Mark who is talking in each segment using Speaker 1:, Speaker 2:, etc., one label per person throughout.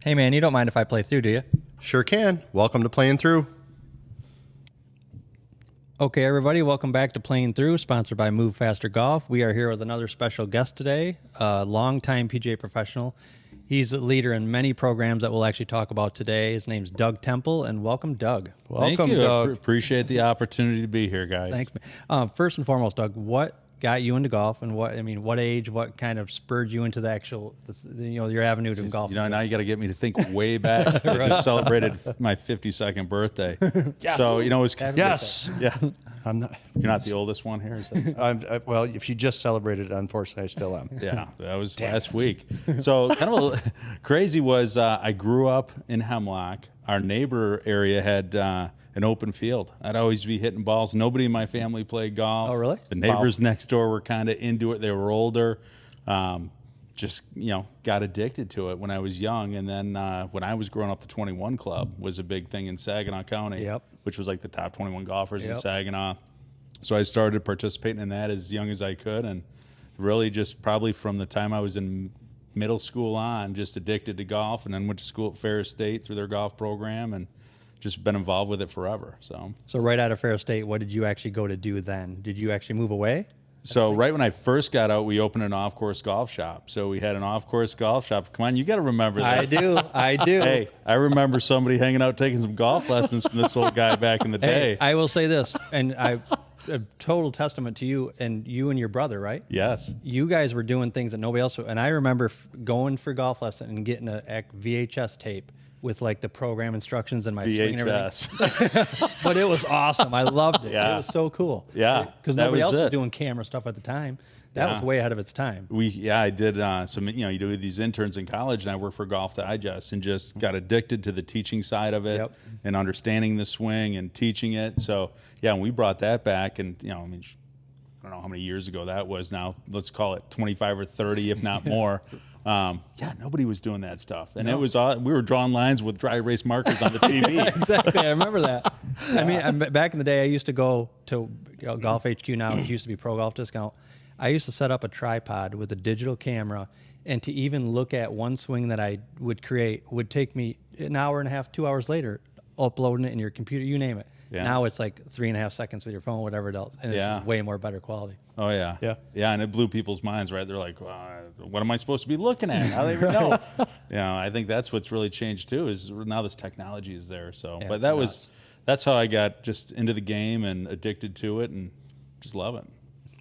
Speaker 1: Hey, man, you don't mind if I play through, do you?
Speaker 2: Sure can. Welcome to Playing Through.
Speaker 1: Okay, everybody, welcome back to Playing Through, sponsored by Move Faster Golf. We are here with another special guest today, a longtime PGA professional. He's a leader in many programs that we'll actually talk about today. His name's Doug Temple, and welcome, Doug.
Speaker 2: Welcome,
Speaker 3: Thank you.
Speaker 2: Doug.
Speaker 3: Appreciate the opportunity to be here, guys.
Speaker 1: Thanks. First and foremost, Doug, what got you into golf, and what age, what kind of spurred you into the actual, your avenue to golf?
Speaker 3: Now you got to get me to think way back. I just celebrated my 52nd birthday.
Speaker 2: Yes.
Speaker 3: So, it was...
Speaker 2: Yes.
Speaker 3: Yeah.
Speaker 2: I'm not.
Speaker 3: You're not the oldest one here, is that?
Speaker 2: Well, if you just celebrated, unfortunately, I still am.
Speaker 3: Yeah, that was last week. So kind of crazy was I grew up in Hemlock. Our neighbor area had an open field. I'd always be hitting balls. Nobody in my family played golf.
Speaker 1: Oh, really?
Speaker 3: The neighbors next door were kind of into it. They were older. Just, got addicted to it when I was young. And then when I was growing up, the 21 Club was a big thing in Saginaw County, which was like the top 21 golfers in Saginaw. So I started participating in that as young as I could. And really just probably from the time I was in middle school on, just addicted to golf, and then went to school at Ferris State through their golf program and just been involved with it forever. So
Speaker 1: right out of Ferris State, what did you actually go to do then? Did you actually move away?
Speaker 3: So right when I first got out, we opened an off-course golf shop. So we had an off-course golf shop. Come on, you got to remember that.
Speaker 1: I do.
Speaker 3: Hey, I remember somebody hanging out taking some golf lessons from this old guy back in the day.
Speaker 1: Hey, I will say this, and a total testament to you and your brother, right?
Speaker 3: Yes.
Speaker 1: You guys were doing things that nobody else would. And I remember going for golf lesson and getting a VHS tape with like the program instructions and my swing and everything. But it was awesome. I loved it.
Speaker 3: Yeah.
Speaker 1: It was so cool.
Speaker 3: Yeah.
Speaker 1: Because nobody else was doing camera stuff at the time. That was way ahead of its time.
Speaker 3: I did some, you do these interns in college, and I worked for Golf Digest and just got addicted to the teaching side of it and understanding the swing and teaching it. So, and we brought that back, and, I don't know how many years ago that was now. Let's call it 25 or 30, if not more. Nobody was doing that stuff. And it was we were drawing lines with dry erase markers on the TV.
Speaker 1: Exactly. I remember that. I mean, back in the day, I used to go to Golf HQ now. It used to be Pro Golf Discount. I used to set up a tripod with a digital camera, and to even look at one swing that I would create would take me an hour and a half, 2 hours later, uploading it in your computer, you name it. Yeah. Now it's like 3.5 seconds with your phone, whatever else, and it's just way more better quality.
Speaker 3: Oh, yeah. Yeah, and it blew people's minds, right? They're like, what am I supposed to be looking at? How do they even know? I think that's what's really changed, too, is now this technology is there. So, but that's how I got just into the game and addicted to it and just love it.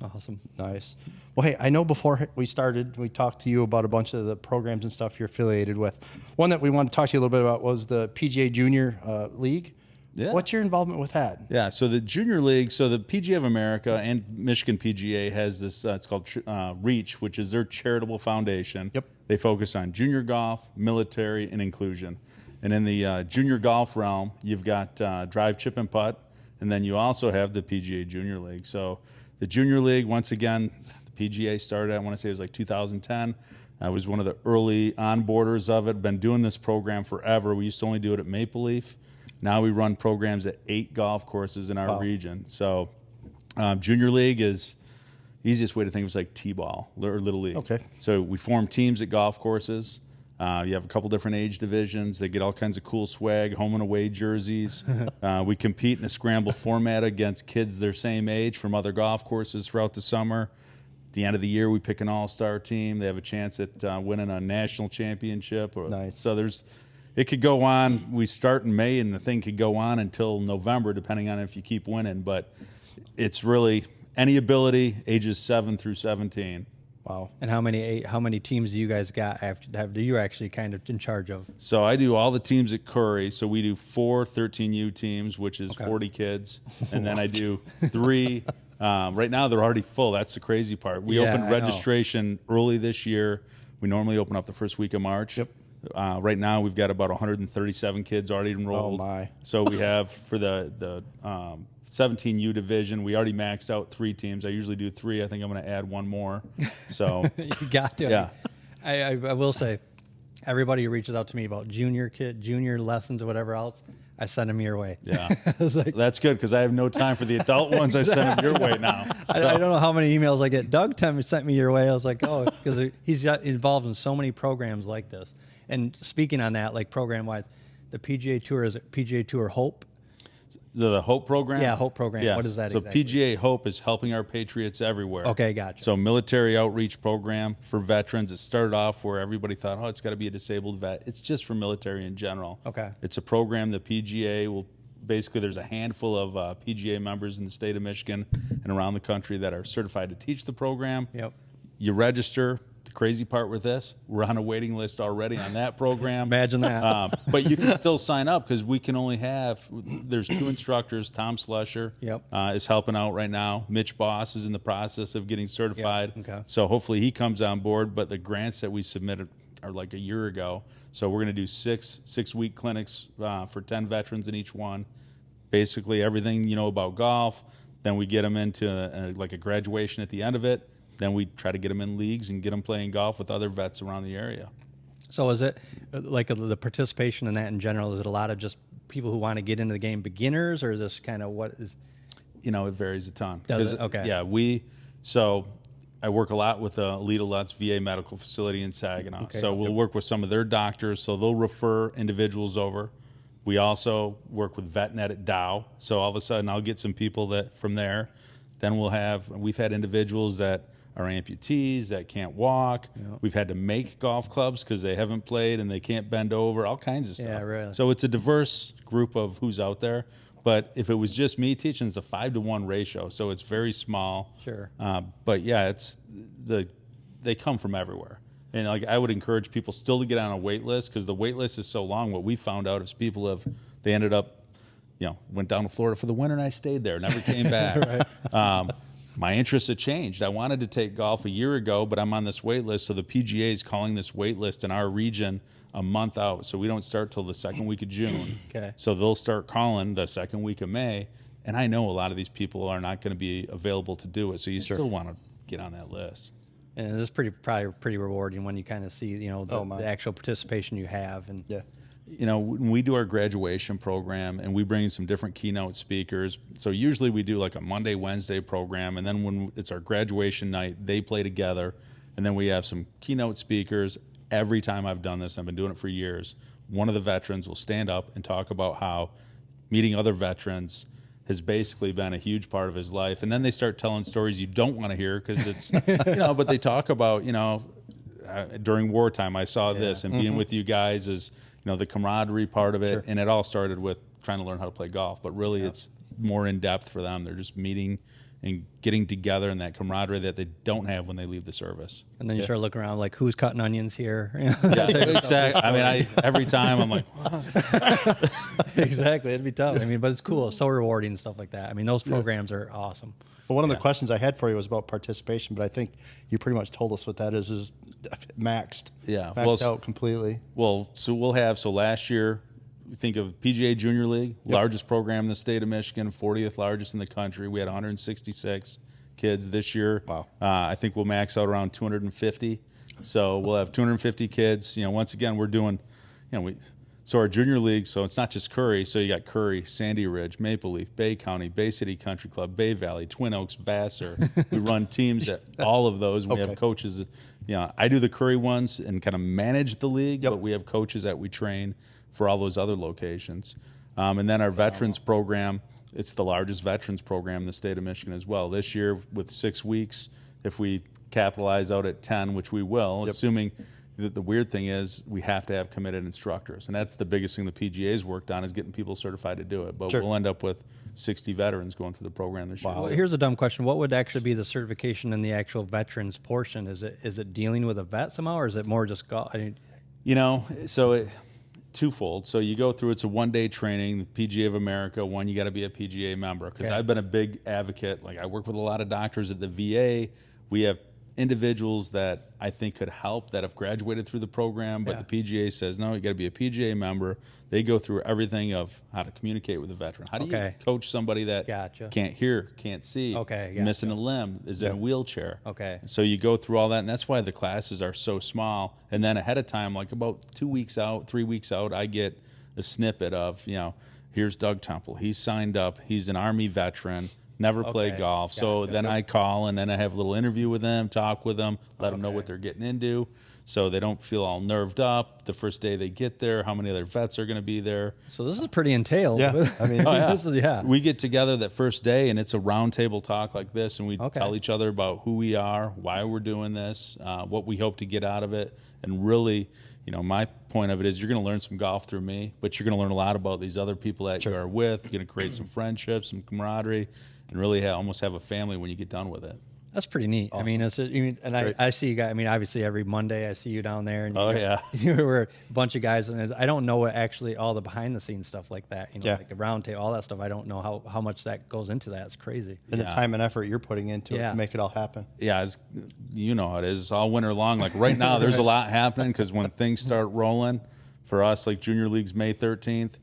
Speaker 1: Awesome.
Speaker 2: Nice. Well, hey, I know before we started, we talked to you about a bunch of the programs and stuff you're affiliated with. One that we wanted to talk to you a little bit about was the PGA Junior League. Yeah. What's your involvement with that?
Speaker 3: Yeah, so the Junior League, so the PGA of America and Michigan PGA has this, it's called REACH, which is their charitable foundation.
Speaker 2: Yep.
Speaker 3: They focus on junior golf, military, and inclusion. And in the junior golf realm, you've got drive, chip, and putt, and then you also have the PGA Junior League. So the Junior League, once again, the PGA started, I want to say it was like 2010. I was one of the early onboarders of it. Been doing this program forever. We used to only do it at Maple Leaf. Now we run programs at 8 golf courses in our region. So Junior League is easiest way to think of it is like T-ball or Little League.
Speaker 2: Okay.
Speaker 3: So we form teams at golf courses. You have a couple different age divisions. They get all kinds of cool swag, home and away jerseys. We compete in a scramble format against kids their same age from other golf courses throughout the summer. At the end of the year, we pick an all-star team. They have a chance at winning a national championship.
Speaker 2: Nice.
Speaker 3: So it could go on. We start in May, and the thing could go on until November, depending on if you keep winning. But it's really any ability, ages 7 through 17.
Speaker 1: Wow. And how many teams do you guys got? Do you actually kind of in charge of?
Speaker 3: So I do all the teams at Curry. So we do 4 13U teams, which is 40 kids, and then I do 3. Right now they're already full. That's the crazy part. We opened registration early this year. We normally open up the first week of March.
Speaker 2: Yep.
Speaker 3: Right now we've got about 137 kids already enrolled.
Speaker 2: Oh my!
Speaker 3: So we have for the 17U division, we already maxed out 3 teams. I usually do 3. I think I'm going to add 1 more. So
Speaker 1: you got to.
Speaker 3: Yeah.
Speaker 1: I will say, everybody who reaches out to me about junior lessons or whatever else, I send them your way.
Speaker 3: Yeah.
Speaker 1: Like,
Speaker 3: that's good because I have no time for the adult ones. I send them your way now. So.
Speaker 1: I don't know how many emails I get. Doug sent me your way. I was like, oh, because he's got involved in so many programs like this. And speaking on that, like program wise, the PGA Tour, is it PGA Tour Hope?
Speaker 3: The Hope program?
Speaker 1: Yeah, Hope program.
Speaker 3: Yes.
Speaker 1: What is that
Speaker 3: so
Speaker 1: exactly?
Speaker 3: PGA Hope is helping our patriots everywhere.
Speaker 1: Okay, gotcha.
Speaker 3: So military outreach program for veterans. It started off where everybody thought, oh, it's got to be a disabled vet. It's just for military in general.
Speaker 1: Okay.
Speaker 3: It's a program the PGA will basically, there's a handful of PGA members in the state of Michigan and around the country that are certified to teach the program.
Speaker 1: Yep.
Speaker 3: You register. The crazy part with this, we're on a waiting list already on that program.
Speaker 1: Imagine that.
Speaker 3: But you can still sign up because we can only have, there's 2 instructors. Tom Slusher is helping out right now. Mitch Boss is in the process of getting certified.
Speaker 1: Yep. Okay.
Speaker 3: So hopefully he comes on board. But the grants that we submitted are like a year ago. So we're going to do 6-week clinics for 10 veterans in each one. Basically everything you know about golf. Then we get them into like a graduation at the end of it. Then we try to get them in leagues and get them playing golf with other vets around the area.
Speaker 1: So is it like the participation in that in general? Is it a lot of just people who want to get into the game, beginners, or is this kind of what is?
Speaker 3: You know, it varies a ton.
Speaker 1: Does it? Okay.
Speaker 3: Yeah, so I work a lot with Elite Aluts VA Medical Facility in Saginaw.
Speaker 1: Okay.
Speaker 3: So we'll work with some of their doctors. So they'll refer individuals over. We also work with VetNet at Dow. So all of a sudden I'll get some people that from there. Then we've had individuals that are amputees that can't walk. Yep. We've had to make golf clubs because they haven't played and they can't bend over, all kinds of stuff.
Speaker 1: Yeah, really.
Speaker 3: So it's a diverse group of who's out there. But if it was just me teaching, it's a 5-to-1 ratio. So it's very small.
Speaker 1: Sure.
Speaker 3: But yeah, they come from everywhere. And like I would encourage people still to get on a wait list because the wait list is so long. What we found out is people they ended up, went down to Florida for the winter and I stayed there, never came back. Right. My interests have changed. I wanted to take golf a year ago, but I'm on this wait list. So the PGA is calling this wait list in our region a month out. So we don't start till the second week of June.
Speaker 1: Okay.
Speaker 3: So they'll start calling the second week of May. And I know a lot of these people are not going to be available to do it. So you still want to get on that list.
Speaker 1: And it's probably pretty rewarding when you kind of see, the actual participation you have. And
Speaker 2: yeah.
Speaker 3: When we do our graduation program and we bring in some different keynote speakers, so usually we do like a Monday, Wednesday program, and then when it's our graduation night, they play together, and then we have some keynote speakers. Every time I've done this, I've been doing it for years, one of the veterans will stand up and talk about how meeting other veterans has basically been a huge part of his life. And then they start telling stories you don't want to hear because it's, but they talk about, during wartime, I saw this, and being with you guys is, the camaraderie part of it. Sure. And it all started with trying to learn how to play golf, but really it's more in depth for them. They're just meeting and getting together in that camaraderie that they don't have when they leave the service.
Speaker 1: And then you start looking around like, who's cutting onions here?
Speaker 3: Yeah, exactly. I mean, every time I'm like, what?
Speaker 1: Exactly. It'd be tough. I mean, but it's cool. It's so rewarding and stuff like that. I mean, those programs are awesome.
Speaker 2: Well, one of the questions I had for you was about participation, but I think you pretty much told us what that is maxed.
Speaker 3: Yeah.
Speaker 2: Maxed out completely.
Speaker 3: Well, so last year, think of PGA Junior League, largest program in the state of Michigan, 40th largest in the country. We had 166 kids this year.
Speaker 2: Wow.
Speaker 3: I think we'll max out around 250. So we'll have 250 kids. Once again, we're doing, so our junior league, so it's not just Curry. So you got Curry, Sandy Ridge, Maple Leaf, Bay County, Bay City Country Club, Bay Valley, Twin Oaks, Vassar. We run teams at all of those. We have coaches. I do the Curry ones and kind of manage the league, but we have coaches that we train for all those other locations. And then our veterans program, it's the largest veterans program in the state of Michigan as well. This year with 6 weeks, if we capitalize out at 10, which we will, assuming that the weird thing is we have to have committed instructors. And that's the biggest thing the PGA's worked on is getting people certified to do it. But we'll end up with 60 veterans going through the program this year.
Speaker 1: Well, here's a dumb question. What would actually be the certification in the actual veterans portion? Is it dealing with a vet somehow, or is it more just golf?
Speaker 3: Twofold. So you go through, it's a one-day training, the PGA of America, you got to be a PGA member. Because I've been a big advocate. Like I work with a lot of doctors at the VA. We have individuals that I think could help that have graduated through the program, but the PGA says, no, you got to be a PGA member. They go through everything of how to communicate with a veteran. How do you coach somebody that can't hear, can't see, missing a limb, is in a wheelchair? Okay. So you go through all that, and that's why the classes are so small. And then ahead of time, like about 2 weeks out, 3 weeks out, I get a snippet of, here's Doug Temple. He's signed up. He's an Army veteran. Never played golf. So then I call and then I have a little interview with them, talk with them, let them know what they're getting into. so they don't feel all nerved up the first day they get there, how many other vets are going to be there.
Speaker 1: So this is pretty entailed.
Speaker 2: Yeah, I mean,
Speaker 3: Oh, yeah.
Speaker 1: This is,
Speaker 3: We get together that first day, and it's a round table talk like this, and we
Speaker 1: Okay.
Speaker 3: tell each other about who we are, why we're doing this, what we hope to get out of it, and really, my point of it is you're going to learn some golf through me, but you're going to learn a lot about these other people that you are with. You're going to create some friendships, some camaraderie, and really almost have a family when you get done with it.
Speaker 1: That's pretty neat. I mean, I see you guys. I mean, obviously every Monday I see you down there. And
Speaker 3: Oh, yeah.
Speaker 1: you were a bunch of guys, and I don't know what actually all the behind the scenes stuff like that. Like a round table, all that stuff. I don't know how much that goes into that. It's crazy.
Speaker 2: And the time and effort you're putting into it to make it all happen.
Speaker 3: Yeah, you know how it is. All winter long. Like right now, there's a lot happening because when things start rolling, for us, like Junior League's May 13th.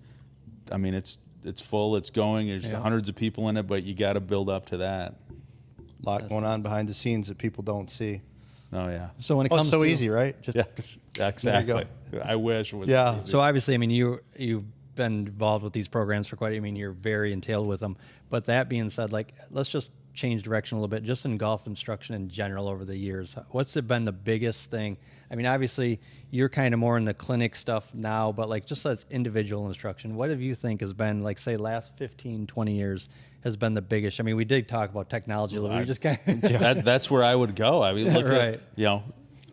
Speaker 3: I mean, it's full. It's going. There's hundreds of people in it, but you got to build up to that.
Speaker 2: A lot going on behind the scenes that people don't see.
Speaker 3: Oh yeah.
Speaker 1: So when it
Speaker 2: Well,
Speaker 1: comes
Speaker 2: it's so
Speaker 1: to,
Speaker 2: easy, right? Just
Speaker 3: Exactly. I wish it was.
Speaker 2: Yeah.
Speaker 3: easy.
Speaker 1: So obviously, I mean, you've been involved with these programs for quite. I mean, you're very entailed with them. But that being said, like, let's just change direction a little bit, just in golf instruction in general over the years. What's been the biggest thing? I mean, obviously, you're kind of more in the clinic stuff now, but like just as individual instruction, what have you think has been, like, say, last 15, 20 years has been the biggest? I mean, we did talk about technology a little bit. We just kind of
Speaker 3: That's where I would go. I mean, look
Speaker 1: Right.
Speaker 3: at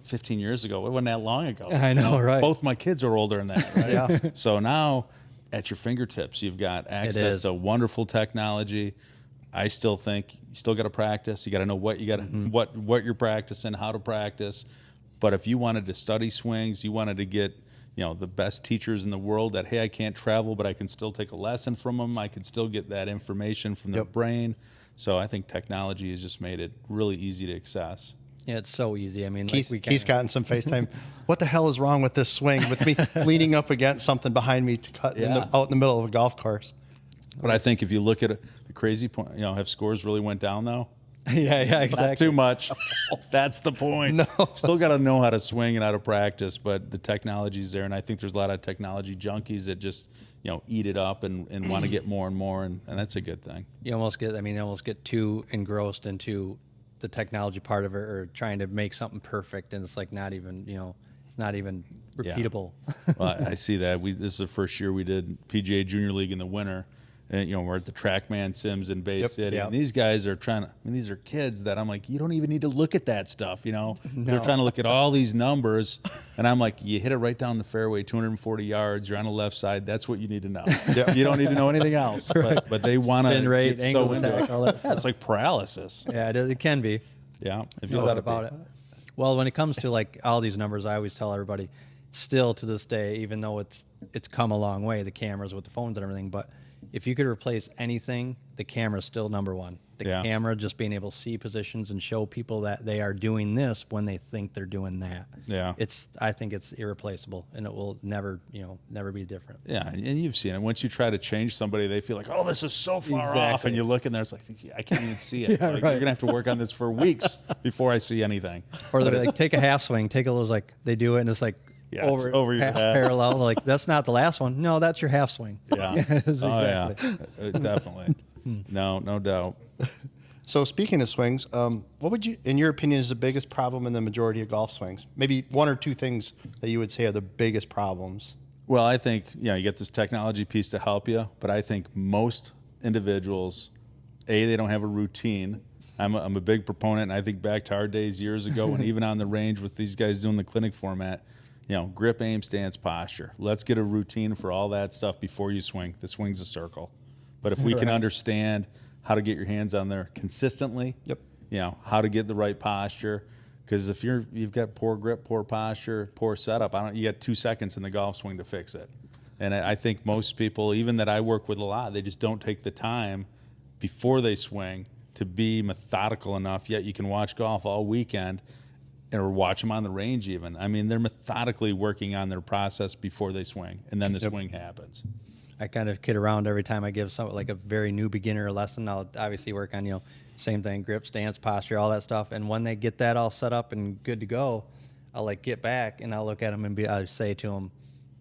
Speaker 3: 15 years ago. It wasn't that long ago.
Speaker 1: I know, right.
Speaker 3: Both my kids are older than that, right?
Speaker 2: Yeah.
Speaker 3: So now, at your fingertips, you've got access
Speaker 1: is.
Speaker 3: to wonderful technology. I still think you still got to practice. You got to know what you got to what you're practicing, how to practice. But if you wanted to study swings, you wanted to get the best teachers in the world that, hey, I can't travel, but I can still take a lesson from them. I can still get that information from their brain. So I think technology has just made it really easy to access.
Speaker 1: yeah, it's so easy. I mean,
Speaker 2: Keith's
Speaker 1: like
Speaker 2: gotten some FaceTime. What the hell is wrong with this swing? With me leaning up against something behind me to cut out in the middle of a golf course.
Speaker 3: But I think if you look at it, the crazy point, have scores really went down though?
Speaker 1: yeah, exactly.
Speaker 3: Not too much. That's the point.
Speaker 2: No.
Speaker 3: Still got to know how to swing and how to practice, but the technology's there, and I think there's a lot of technology junkies that just eat it up and want to get more and more, and that's a good thing.
Speaker 1: You almost get too engrossed into the technology part of it, or trying to make something perfect, and it's like not even it's not even repeatable.
Speaker 3: Well, I see that. This is the first year we did PGA Junior League in the winter. And, we're at the TrackMan Sims in Bay City.
Speaker 1: Yep.
Speaker 3: And these guys are these are kids that I'm like, you don't even need to look at that stuff, They're trying to look at all these numbers. And I'm like, you hit it right down the fairway, 240 yards, you're on the left side. That's what you need to know. You don't need to know anything else. But they want to
Speaker 1: Spin rate,
Speaker 3: get
Speaker 1: angle
Speaker 3: so into
Speaker 1: attack,
Speaker 3: it.
Speaker 1: all that stuff.
Speaker 3: It's like paralysis.
Speaker 1: Yeah, it can be.
Speaker 3: Yeah. If you
Speaker 1: No
Speaker 3: let
Speaker 1: doubt
Speaker 3: it be.
Speaker 1: about it. Well, when it comes to like all these numbers, I always tell everybody, still to this day, even though it's come a long way, the cameras with the phones and everything, but if you could replace anything, the camera's still number one. The camera, just being able to see positions and show people that they are doing this when they think they're doing that.
Speaker 3: Yeah.
Speaker 1: I think it's irreplaceable, and it will never be different.
Speaker 3: Yeah, and you've seen it. Once you try to change somebody, they feel like, oh, this is so far off.
Speaker 1: Exactly.
Speaker 3: And you look in there, it's like, I can't even see it.
Speaker 1: Yeah,
Speaker 3: Like,
Speaker 1: right.
Speaker 3: You're going to have to work on this for weeks before I see anything.
Speaker 1: Or they're like, take a half swing, take a little, like they do it, and it's like
Speaker 3: Yeah, it's over your
Speaker 1: half
Speaker 3: head.
Speaker 1: parallel. Like, that's not the last one. No, that's your half swing.
Speaker 3: Yeah.
Speaker 1: Yes,
Speaker 3: Oh,
Speaker 1: exactly.
Speaker 3: yeah. Definitely. No doubt.
Speaker 2: So speaking of swings, what would you, in your opinion, is the biggest problem in the majority of golf swings? Maybe one or two things that you would say are the biggest problems.
Speaker 3: Well, I think, you get this technology piece to help you, but I think most individuals, they don't have a routine. I'm a big proponent, and I think back to our days years ago when even on the range with these guys doing the clinic format, grip, aim, stance, posture. Let's get a routine for all that stuff before you swing. The swing's a circle. But if we can understand how to get your hands on there consistently, how to get the right posture, because if you've got poor grip, poor posture, poor setup, you got 2 seconds in the golf swing to fix it. And I think most people, even that I work with a lot, they just don't take the time before they swing to be methodical enough, yet you can watch golf all weekend or watch them on the range even. I mean, they're methodically working on their process before they swing, and then the swing happens.
Speaker 1: I kind of kid around every time I give someone like a very new beginner a lesson. I'll obviously work on, same thing, grip, stance, posture, all that stuff. And when they get that all set up and good to go, I'll like get back and I'll look at them and I say to them,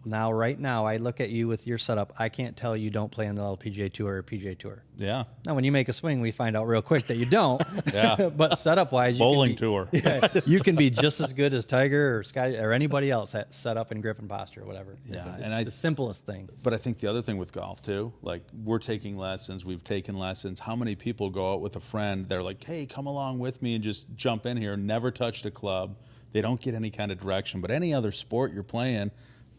Speaker 1: Now, right now, I look at you with your setup. I can't tell you don't play on the LPGA Tour or PGA Tour.
Speaker 3: Yeah.
Speaker 1: Now, when you make a swing, we find out real quick that you don't.
Speaker 3: Yeah.
Speaker 1: But setup-wise,
Speaker 3: Bowling tour.
Speaker 1: Yeah, you can be just as good as Tiger or Scotty or anybody else at setup and grip and posture or whatever.
Speaker 3: Yeah,
Speaker 1: It's the simplest thing.
Speaker 3: But I think the other thing with golf too, like we're taking lessons, we've taken lessons. How many people go out with a friend? They're like, "Hey, come along with me and just jump in here." Never touched a club. They don't get any kind of direction. But any other sport you're playing,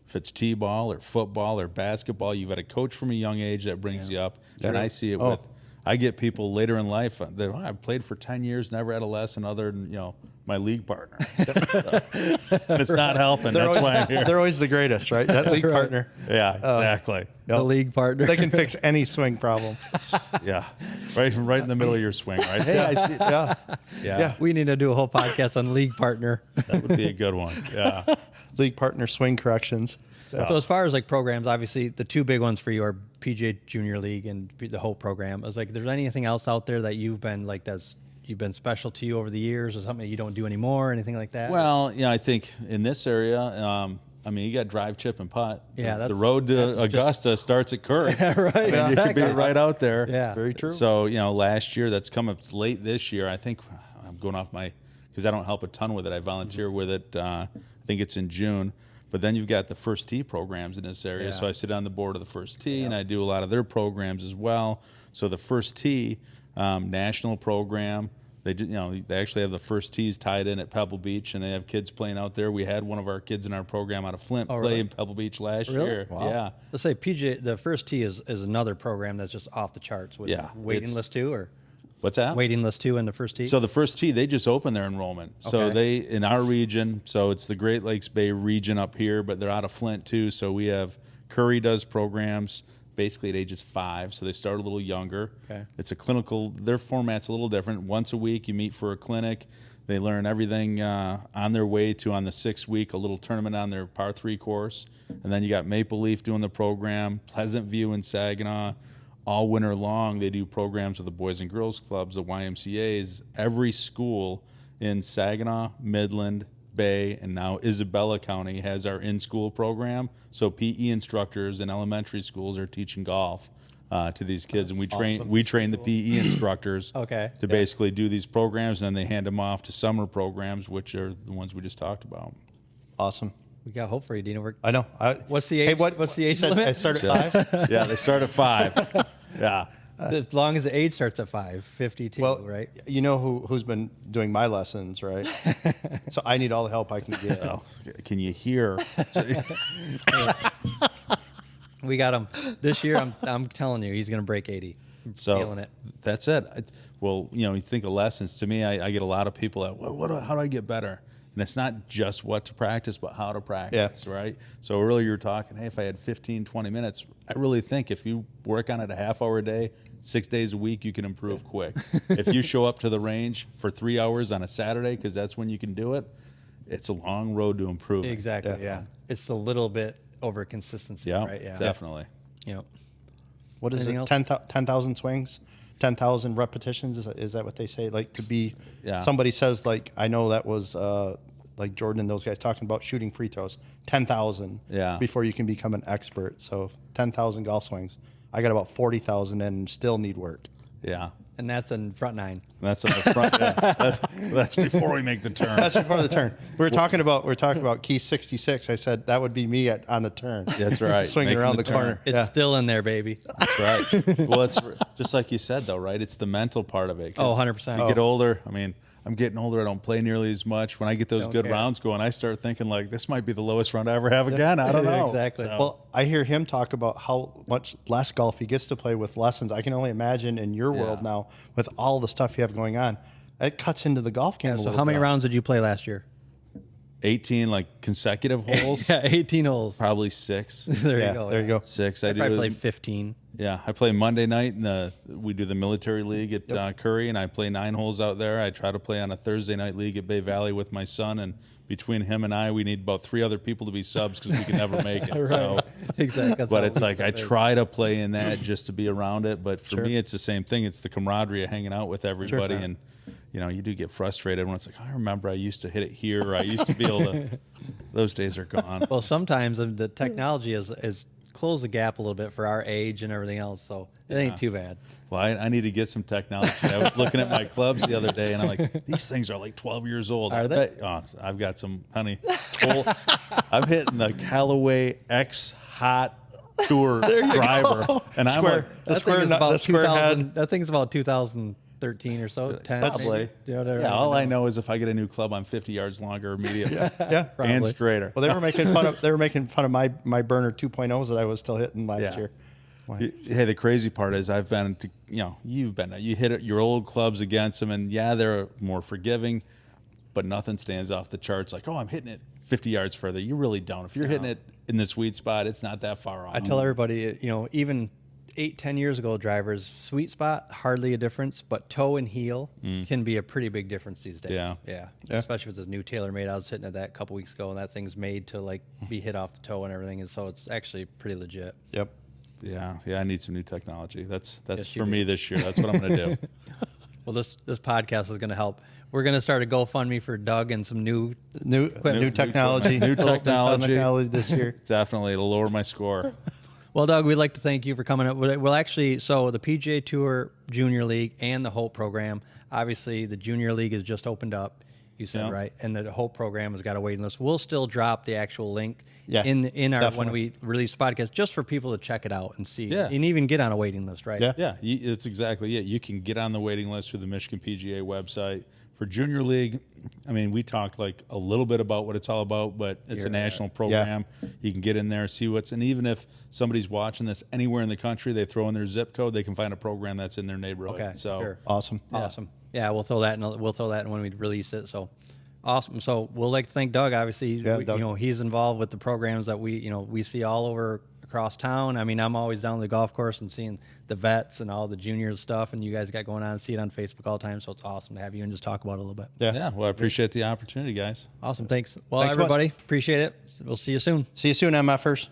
Speaker 3: if it's t-ball or football or basketball, you've got a coach from a young age that brings you up. And I see it with. I get people later in life that I've played for 10 years, never had a lesson other than, my league partner. It's not helping. That's why I'm here.
Speaker 2: They're always the greatest, right? That league partner.
Speaker 3: Yeah, exactly.
Speaker 1: The league partner.
Speaker 2: They can fix any swing problem.
Speaker 3: Yeah, right in the middle of your swing, right? Hey, I see.
Speaker 2: Yeah.
Speaker 1: We need to do a whole podcast on league partner.
Speaker 3: That would be a good one. Yeah.
Speaker 2: League partner swing corrections.
Speaker 1: So as far as like programs, obviously the two big ones for you are PGA Junior League and the whole program. I was like, there's anything else out there that you've been like you've been special to you over the years, or something you don't do anymore, anything like that?
Speaker 3: Well, I think in this area, you got drive, chip, and putt.
Speaker 1: Yeah,
Speaker 3: the road to Augusta starts at Curry.
Speaker 1: Right.
Speaker 3: Yeah, you could be right out there.
Speaker 1: Yeah,
Speaker 2: very true.
Speaker 3: So last year, that's come up late this year. I think I'm going off because I don't help a ton with it. I volunteer with it. I think it's in June. But then you've got the First Tee programs in this area.
Speaker 1: Yeah.
Speaker 3: So I sit on the board of the First Tee, and I do a lot of their programs as well. So the First Tee national program, they actually have the First Tees tied in at Pebble Beach, and they have kids playing out there. We had one of our kids in our program out of Flint play in Pebble Beach last year.
Speaker 1: Wow.
Speaker 3: Yeah.
Speaker 1: Let's say the First Tee is another program that's just off the charts with waiting list too, or
Speaker 3: What's that?
Speaker 1: waiting list too in the First Tee.
Speaker 3: So the First Tee, they just opened their enrollment. So they, in our region, so it's the Great Lakes Bay region up here, but they're out of Flint too. So we have Curry does programs basically at ages 5. So they start a little younger.
Speaker 1: Okay.
Speaker 3: It's a clinical, their format's a little different. Once a week you meet for a clinic. They learn everything on their way to, on the 6th week, a little tournament on their par 3 course. And then you got Maple Leaf doing the program, Pleasant View and Saginaw. All winter long, they do programs with the Boys and Girls Clubs, the YMCAs. Every school in Saginaw, Midland, Bay, and now Isabella County has our in-school program. So PE instructors in elementary schools are teaching golf to these kids, and we train the PE instructors to basically do these programs, and then they hand them off to summer programs, which are the ones we just talked about.
Speaker 2: Awesome.
Speaker 1: We got hope for you, Dino.
Speaker 2: I know.
Speaker 1: What's the age?
Speaker 2: Hey,
Speaker 1: what's the age limit?
Speaker 2: It started at 5?
Speaker 3: Yeah, they start at 5. Yeah.
Speaker 1: As long as the age starts at 5, 52,
Speaker 2: Well,
Speaker 1: right?
Speaker 2: You know who's been doing my lessons, right? So I need all the help I can get.
Speaker 3: Oh, can you hear?
Speaker 1: We got him this year. I'm telling you, he's going to break 80. I'm feeling it.
Speaker 3: That's it. Well, you think of lessons. To me, I get a lot of people that, how do I get better? And it's not just what to practice, but how to practice, right? So earlier you were talking, hey, if I had 15, 20 minutes, I really think if you work on it a half hour a day, 6 days a week, you can improve quick. If you show up to the range for 3 hours on a Saturday, because that's when you can do it, it's a long road to improve.
Speaker 1: Exactly, yeah. It's a little bit over consistency, right? Yeah,
Speaker 3: definitely.
Speaker 1: Yep.
Speaker 2: What is
Speaker 1: Anything
Speaker 2: it? 10,000 swings? 10,000 repetitions? Is that what they say? Like to be,
Speaker 3: Yeah.
Speaker 2: somebody says like, I know that was like Jordan and those guys talking about shooting free throws, 10,000 before you can become an expert. So 10,000 golf swings. I got about 40,000 and still need work.
Speaker 3: Yeah.
Speaker 1: And that's in front 9.
Speaker 3: That's on the front. That's before we make the turn.
Speaker 2: That's before the turn. We were talking about key 66. I said that would be me on the turn.
Speaker 3: That's right.
Speaker 2: Swinging
Speaker 3: Making
Speaker 2: around the
Speaker 3: turn.
Speaker 2: corner.
Speaker 1: It's still in there, baby.
Speaker 3: That's right. Well, it's just like you said, though, right? It's the mental part of it.
Speaker 1: 100%.
Speaker 3: You get older. I mean, I'm getting older. I don't play nearly as much. When I get those good
Speaker 1: care.
Speaker 3: rounds going, I start thinking like, this might be the lowest round I ever have again. I don't know.
Speaker 1: Exactly.
Speaker 3: So,
Speaker 2: Well, I hear him talk about how much less golf he gets to play with lessons. I can only imagine in your world now with all the stuff you have going on, it cuts into the golf game.
Speaker 1: So how many rounds did you play last year?
Speaker 3: 18 like consecutive holes.
Speaker 1: Yeah, 18 holes.
Speaker 3: Probably 6.
Speaker 1: There you go.
Speaker 2: There you go.
Speaker 3: 6.
Speaker 1: I probably played 15.
Speaker 3: Yeah, I play Monday night, and we do the military league at Curry, and I play 9 holes out there. I try to play on a Thursday night league at Bay Valley with my son, and between him and I, we need about 3 other people to be subs because we can never make it.
Speaker 1: Right.
Speaker 3: So,
Speaker 1: Exactly.
Speaker 3: but it's like I try to play in that just to be around it. But for me, it's the same thing. It's the camaraderie of hanging out with everybody, and you do get frustrated when it's like, I remember I used to hit it here, or I used to be able to. Those days are gone.
Speaker 1: Well, sometimes the technology is closed the gap a little bit for our age and everything else, so it ain't too bad.
Speaker 3: Well, I need to get some technology. I was looking at my clubs the other day, and I'm like, these things are like 12 years old.
Speaker 1: Are they?
Speaker 3: I've got some, honey. I'm hitting the Callaway X Hot Tour driver, and I'm like,
Speaker 1: that thing's about 2013 or so. 10,
Speaker 3: probably. All I know is if I get a new club, I'm 50 yards longer immediately.
Speaker 2: Yeah,
Speaker 3: and straighter.
Speaker 2: Well, they were making fun of my burner 2.0s that I was still hitting last year.
Speaker 3: Hey, the crazy part is I've been to, you hit your old clubs against them, and they're more forgiving, but nothing stands off the charts like, I'm hitting it 50 yards further. You really don't. If you're hitting it in the sweet spot, it's not that far off.
Speaker 1: I tell everybody, even 8-10 years ago, drivers, sweet spot, hardly a difference, but toe and heel can be a pretty big difference these days.
Speaker 3: Yeah.
Speaker 1: Especially with this new TaylorMade. I was hitting at that a couple weeks ago, and that thing's made to like be hit off the toe and everything, and so it's actually pretty legit.
Speaker 2: Yep.
Speaker 3: Yeah, I need some new technology. That's
Speaker 1: Yes,
Speaker 3: for me this year. That's what I'm going to do.
Speaker 1: Well, this podcast is going to help. We're going to start a GoFundMe for Doug and some new
Speaker 2: technology.
Speaker 3: New technology
Speaker 2: this year.
Speaker 3: Definitely, it'll lower my score.
Speaker 1: Well, Doug, we'd like to thank you for coming up. Well, actually, so the PGA Tour Junior League and the Hope program, obviously the Junior League has just opened up, you said, right? And the Hope program has got a waiting list. We'll still drop the actual link in our
Speaker 2: definitely.
Speaker 1: when we release the podcast, just for people to check it out and see,
Speaker 3: Yeah.
Speaker 1: and even get on a waiting list, right?
Speaker 3: Yeah, it's exactly it. You can get on the waiting list through the Michigan PGA website. For Junior League, we talked like a little bit about what it's all about, but it's a national program. You can get in there, see and even if somebody's watching this anywhere in the country, they throw in their zip code, they can find a program that's in their neighborhood.
Speaker 1: Okay,
Speaker 3: so
Speaker 1: sure.
Speaker 2: Awesome.
Speaker 1: Yeah, we'll throw that in when we release it. So awesome. So we'll like to thank Doug. Obviously,
Speaker 2: Doug.
Speaker 1: He's involved with the programs that we see all over across town. I'm always down the golf course and seeing the vets and all the junior stuff, and you guys got going on. See it on Facebook all the time. So it's awesome to have you and just talk about it a little bit.
Speaker 3: Yeah. Well, I appreciate the opportunity, guys.
Speaker 1: Awesome. Thanks. Well,
Speaker 2: Thanks
Speaker 1: everybody, appreciate it. We'll see you soon.
Speaker 2: See you soon, MFers.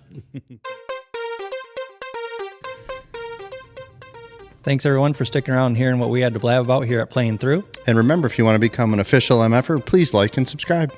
Speaker 1: Thanks, everyone, for sticking around and hearing what we had to blab about here at Playing Through.
Speaker 2: And remember, if you want to become an official MFer, please like and subscribe.